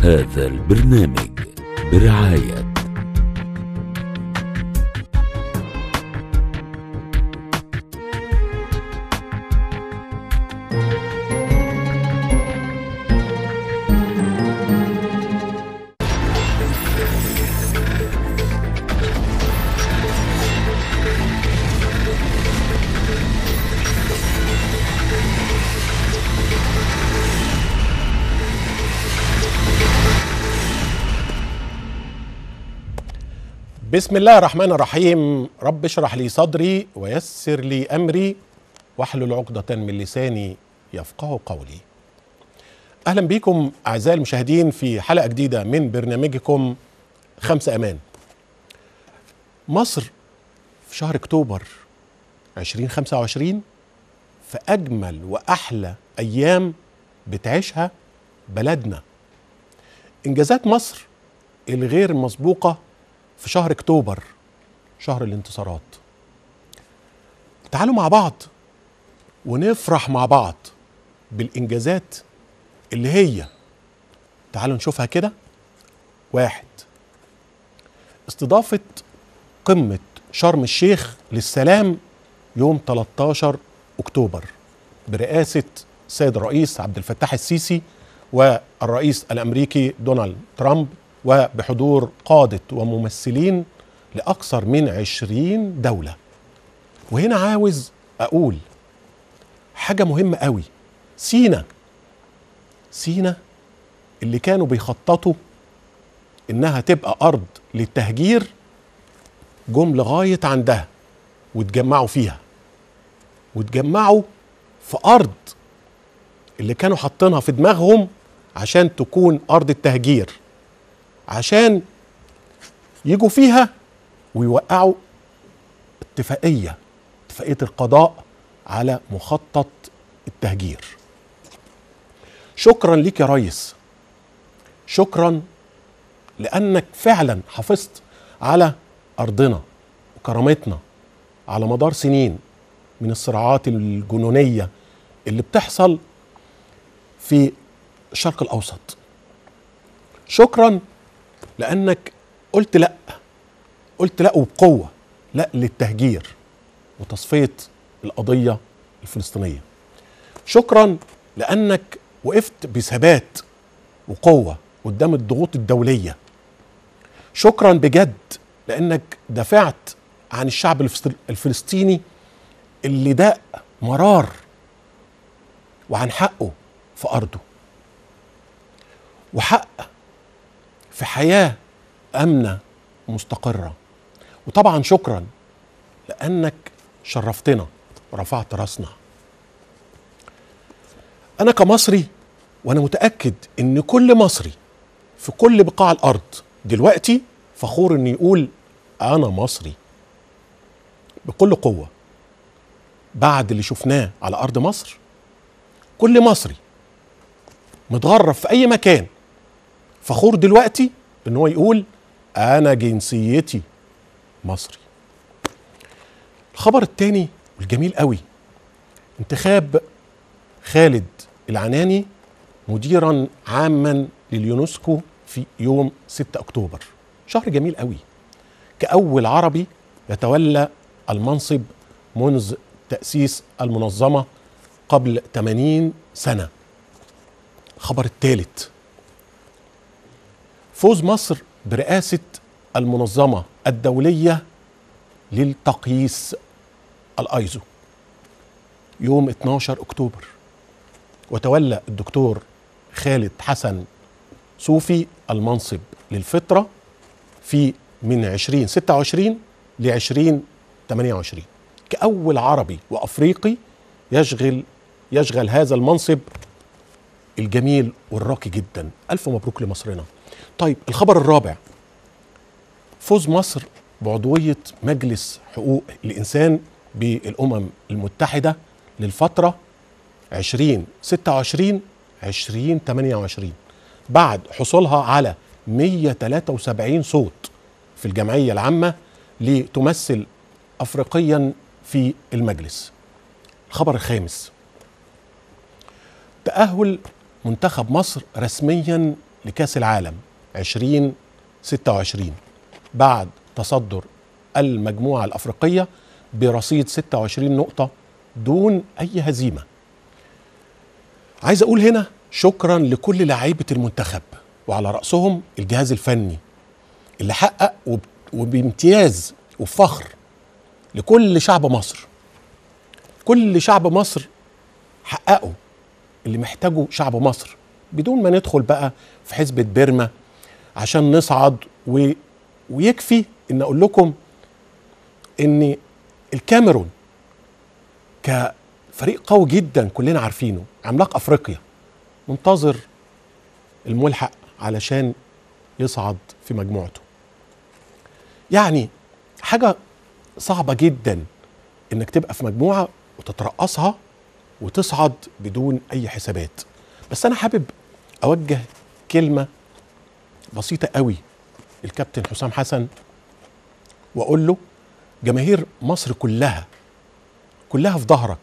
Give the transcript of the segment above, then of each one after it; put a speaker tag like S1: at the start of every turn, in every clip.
S1: هذا البرنامج برعاية
S2: بسم الله الرحمن الرحيم. رب اشرح لي صدري ويسر لي أمري واحلل عقدة من لساني يفقه قولي. أهلا بكم أعزائي المشاهدين في حلقة جديدة من برنامجكم 5 أمان. مصر في شهر أكتوبر 2025 في أجمل وأحلى أيام بتعيشها بلدنا. إنجازات مصر الغير مسبوقة في شهر أكتوبر، شهر الانتصارات. تعالوا مع بعض ونفرح مع بعض بالإنجازات اللي هي، تعالوا نشوفها كده. 1. استضافة قمة شرم الشيخ للسلام يوم 13 أكتوبر برئاسة السيد الرئيس عبد الفتاح السيسي والرئيس الأمريكي دونالد ترامب، وبحضور قادة وممثلين لأكثر من 20 دولة. وهنا عاوز أقول حاجة مهمة قوي. سينا اللي كانوا بيخططوا إنها تبقى أرض للتهجير جم لغاية عندها واتجمعوا فيها، واتجمعوا في أرض اللي كانوا حاطينها في دماغهم عشان تكون أرض التهجير، عشان يجوا فيها ويوقعوا اتفاقية القضاء على مخطط التهجير. شكرا ليك يا ريس، شكرا لأنك فعلا حافظت على أرضنا وكرامتنا على مدار سنين من الصراعات الجنونية اللي بتحصل في الشرق الأوسط. شكرا لأنك قلت لا وبقوة لا للتهجير وتصفية القضية الفلسطينية. شكرا لأنك وقفت بثبات وقوة قدام الضغوط الدولية. شكرا بجد لأنك دافعت عن الشعب الفلسطيني اللي داق مرار وعن حقه في أرضه وحق في حياة أمنة ومستقرة. وطبعا شكرا لأنك شرفتنا ورفعت راسنا. أنا كمصري، وأنا متأكد إن كل مصري في كل بقاع الأرض دلوقتي فخور إنه يقول أنا مصري بكل قوة. بعد اللي شفناه على أرض مصر، كل مصري متغرب في أي مكان فخور دلوقتي إن هو يقول أنا جنسيتي مصري. الخبر الثاني والجميل قوي، انتخاب خالد العناني مديرا عاما لليونسكو في يوم 6 أكتوبر. شهر جميل قوي، كأول عربي يتولى المنصب منذ تأسيس المنظمة قبل 80 سنة. الخبر الثالث، فوز مصر برئاسة المنظمة الدولية للتقييس الأيزو يوم 12 أكتوبر، وتولى الدكتور خالد حسن صوفي المنصب للفترة في من 2026 ل 2028 كأول عربي وأفريقي يشغل هذا المنصب الجميل والراقي جدا. ألف مبروك لمصرنا. طيب، الخبر الرابع، فوز مصر بعضوية مجلس حقوق الإنسان بالأمم المتحدة للفترة 2026 2028 بعد حصولها على 173 صوت في الجمعية العامة لتمثل أفريقيا في المجلس. الخبر الخامس، تأهل منتخب مصر رسميا لكأس العالم 2026 بعد تصدر المجموعة الأفريقية برصيد 26 نقطة دون أي هزيمة. عايز أقول هنا شكرا لكل لاعيبة المنتخب وعلى رأسهم الجهاز الفني اللي حقق وبامتياز وفخر لكل شعب مصر. كل شعب مصر حققوا اللي محتاجه شعب مصر بدون ما ندخل بقى في حسبة بيرما عشان نصعد ويكفي ان اقول لكم ان الكاميرون كفريق قوي جدا كلنا عارفينه، عملاق افريقيا، منتظر الملحق علشان يصعد في مجموعته. يعني حاجة صعبة جدا انك تبقى في مجموعة وتترأسها وتصعد بدون اي حسابات. بس انا حابب اوجه كلمة بسيطة قوي للكابتن حسام حسن واقول له جماهير مصر كلها في ظهرك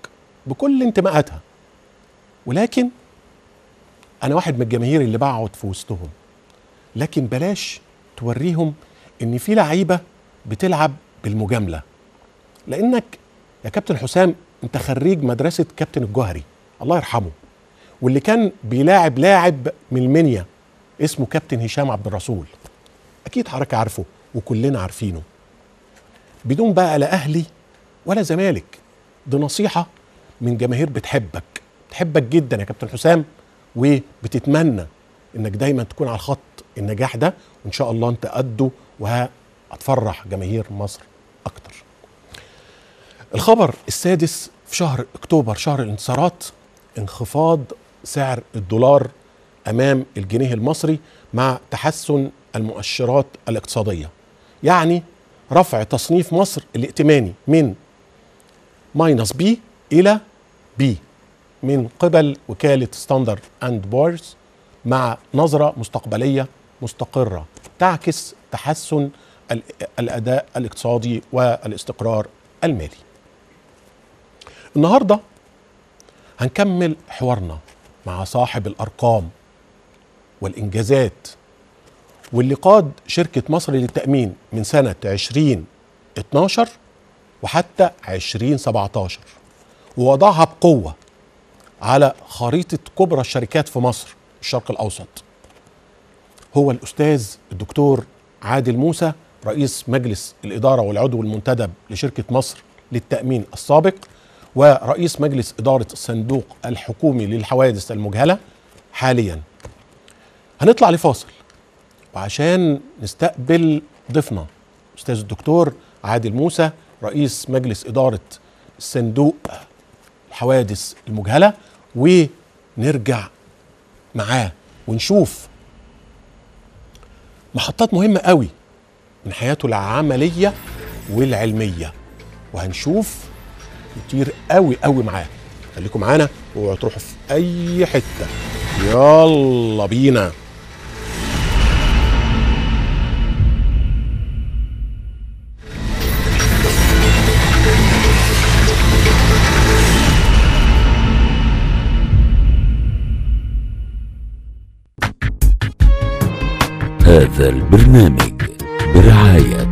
S2: بكل انتماءاتها، ولكن انا واحد من الجماهير اللي بقعد في وسطهم، لكن بلاش توريهم ان في لعيبة بتلعب بالمجاملة. لانك يا كابتن حسام انت خريج مدرسة كابتن الجوهري الله يرحمه، واللي كان بيلاعب لاعب من المنيا اسمه كابتن هشام عبد الرسول، اكيد حضرتك عارفه وكلنا عارفينه، بدون بقى لا اهلي ولا زمالك. دي نصيحة من جماهير بتحبك جدا يا كابتن حسام، وبتتمنى انك دايما تكون على خط النجاح ده، وان شاء الله انت قده وهتفرح جماهير مصر اكتر. الخبر السادس في شهر اكتوبر، شهر الانتصارات، انخفاض سعر الدولار امام الجنيه المصري مع تحسن المؤشرات الاقتصادية. يعني رفع تصنيف مصر الائتماني من -B الى B من قبل وكالة ستاندرد اند بورز، مع نظرة مستقبلية مستقرة تعكس تحسن الأداء الاقتصادي والاستقرار المالي. النهاردة هنكمل حوارنا مع صاحب الأرقام والإنجازات واللي قاد شركة مصر للتأمين من سنة 2012 وحتى 2017 ووضعها بقوة على خريطة كبرى الشركات في مصر الشرق الأوسط. هو الأستاذ الدكتور عادل موسى، رئيس مجلس الإدارة والعضو المنتدب لشركة مصر للتأمين السابق، ورئيس مجلس إدارة الصندوق الحكومي للحوادث المجهلة حاليا. هنطلع لفاصل وعشان نستقبل ضيفنا أستاذ الدكتور عادل موسى، رئيس مجلس إدارة الصندوق الحوادث المجهلة، ونرجع معاه ونشوف محطات مهمة قوي من حياته العملية والعلمية، وهنشوف كتير قوي قوي معاه. خليكم معانا واوعوا تروحوا في أي حتة، يلا بينا.
S1: هذا البرنامج برعاية